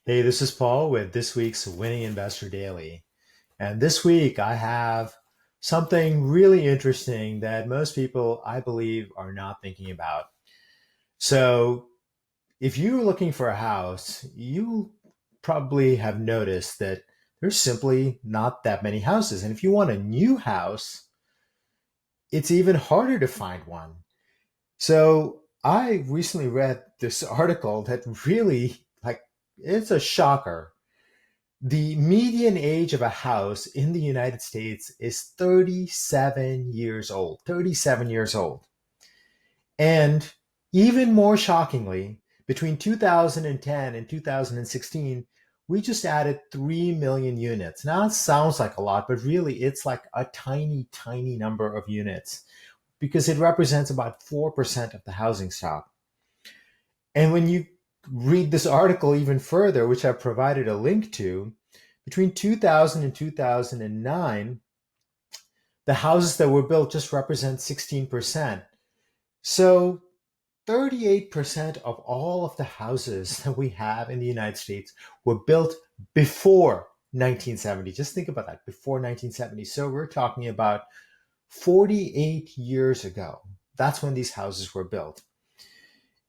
Hey, this is Paul with this week's Winning Investor Daily. And this week I have something really interesting that most people, I believe, are not thinking about. So, if you're looking for a house, you probably have noticed that there's simply not that many houses. And if you want a new house, it's even harder to find one. So, I recently read this article that really, it's a shocker. The median age of a house in the United States is 37 years old. 37 years old. And even more shockingly, between 2010 and 2016, we just added 3 million units. Now, it sounds like a lot, but really it's like a tiny, tiny number of units because it represents about 4% of the housing stock. And when you read this article even further, which I've provided a link to, between 2000 and 2009, the houses that were built just represent 16%. So 38% of all of the houses that we have in the United States were built before 1970. Just think about that, before 1970. So we're talking about 48 years ago. That's when these houses were built.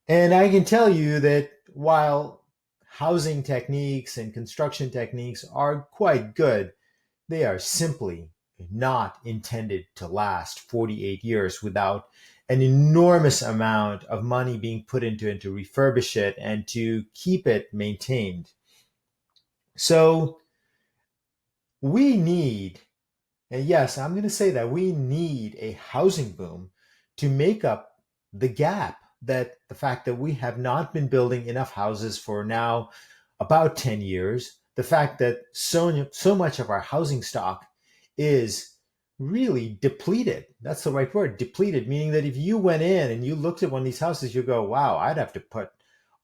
And I can tell you that while housing techniques and construction techniques are quite good, they are simply not intended to last 48 years without an enormous amount of money being put into it to refurbish it and to keep it maintained. So we need, and yes, I'm going to say that we need a housing boom to make up the gap, that the fact that we have not been building enough houses for now about 10 years, the fact that so much of our housing stock is really depleted. That's the right word, depleted, meaning that if you went in and you looked at one of these houses, you go, wow, I'd have to put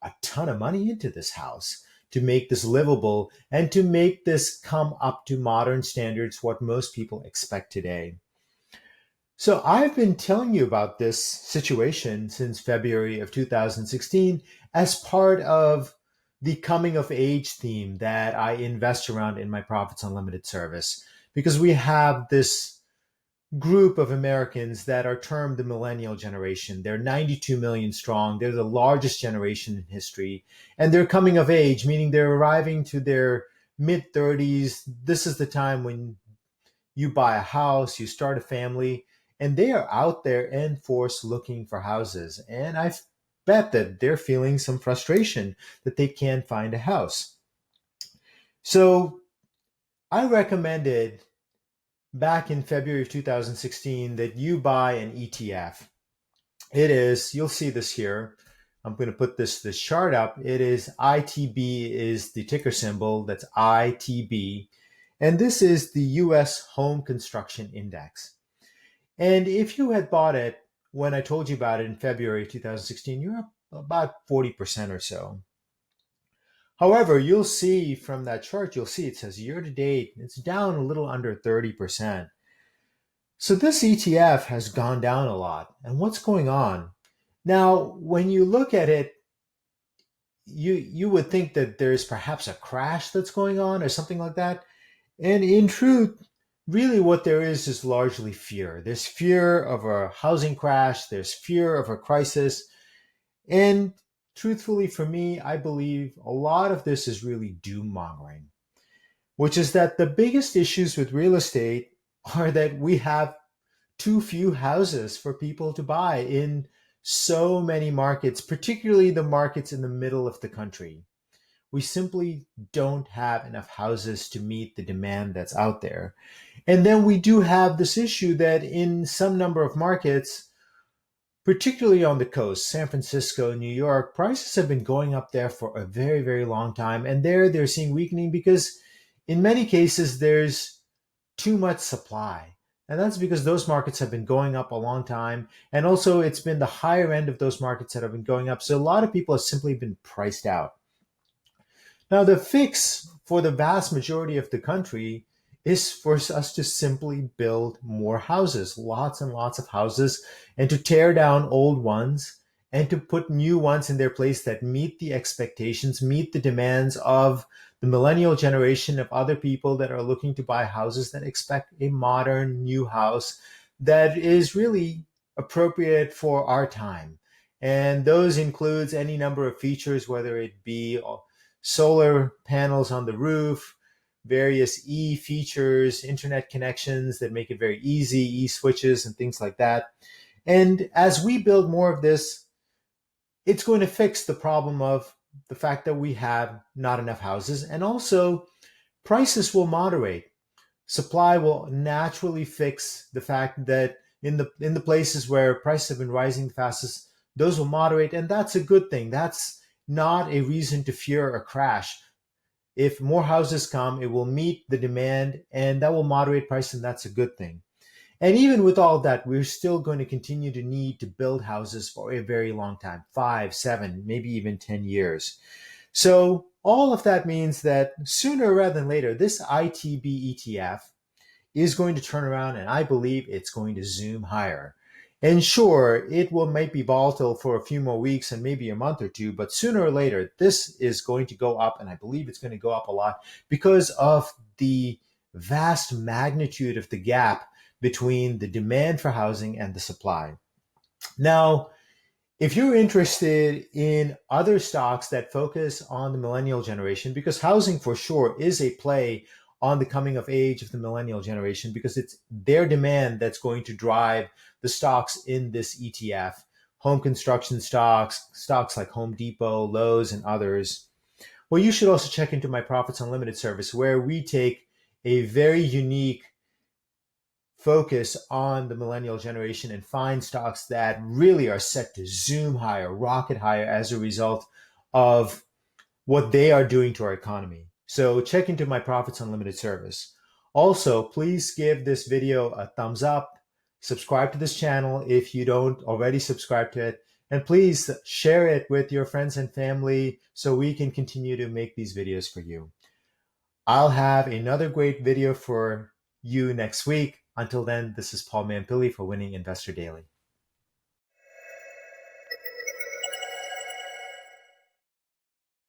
a ton of money into this house to make this livable and to make this come up to modern standards, what most people expect today. So I've been telling you about this situation since February of 2016 as part of the coming of age theme that I invest around in my Profits Unlimited service, because we have this group of Americans that are termed the Millennial Generation. They're 92 million strong. They're the largest generation in history. And they're coming of age, meaning they're arriving to their mid 30s. This is the time when you buy a house, you start a family, and they are out there in force looking for houses. And I bet that they're feeling some frustration that they can't find a house. So I recommended back in February of 2016 that you buy an ETF. It is, you'll see this here. I'm going to put this chart up. It is ITB is the ticker symbol. That's ITB. And this is the US Home Construction Index. And if you had bought it when I told you about it in February 2016, you're up about 40% or so. However, you'll see from that chart, you'll see it says year to date, it's down a little under 30%. So this ETF has gone down a lot. And what's going on? Now, when you look at it, you would think that there's perhaps a crash that's going on or something like that. And in truth, really what there is largely fear. There's fear of a housing crash, there's fear of a crisis. And truthfully, for me, I believe a lot of this is really doom mongering, which is that the biggest issues with real estate are that we have too few houses for people to buy in so many markets, particularly the markets in the middle of the country. We simply don't have enough houses to meet the demand that's out there. And then we do have this issue that in some number of markets, particularly on the coast, San Francisco, New York, prices have been going up there for a very, very long time. And there they're seeing weakening because in many cases there's too much supply. And that's because those markets have been going up a long time. And also it's been the higher end of those markets that have been going up. So a lot of people have simply been priced out. Now, the fix for the vast majority of the country is for us to simply build more houses, lots and lots of houses, and to tear down old ones and to put new ones in their place that meet the expectations, meet the demands of the millennial generation, of other people that are looking to buy houses, that expect a modern new house that is really appropriate for our time. And those includes any number of features, whether it be solar panels on the roof, various e features, internet connections that make it very easy, e switches and things like that. And as we build more of this, it's going to fix the problem of the fact that we have not enough houses, and also prices will moderate. Supply will naturally fix the fact that in the places where prices have been rising the fastest, those will moderate, and that's a good thing. That's not a reason to fear a crash. If more houses come, it will meet the demand, and that will moderate price, and that's a good thing. And even with all that, we're still going to continue to need to build houses for a very long time, 5, 7, maybe even 10 years. So all of that means that sooner rather than later, this ITB ETF is going to turn around, and I believe it's going to zoom higher. And sure, it will might be volatile for a few more weeks and maybe a month or two, but sooner or later, this is going to go up, and I believe it's going to go up a lot because of the vast magnitude of the gap between the demand for housing and the supply. Now, if you're interested in other stocks that focus on the millennial generation, because housing for sure is a play on the coming of age of the millennial generation, because it's their demand that's going to drive the stocks in this ETF, home construction stocks, stocks like Home Depot, Lowe's, and others. Well, you should also check into my Profits Unlimited service, where we take a very unique focus on the millennial generation and find stocks that really are set to zoom higher, rocket higher as a result of what they are doing to our economy. So check into my Profits Unlimited service. Also, please give this video a thumbs up, subscribe to this channel if you don't already subscribe to it, and please share it with your friends and family so we can continue to make these videos for you. I'll have another great video for you next week. Until then, this is Paul Mampilly for Winning Investor Daily.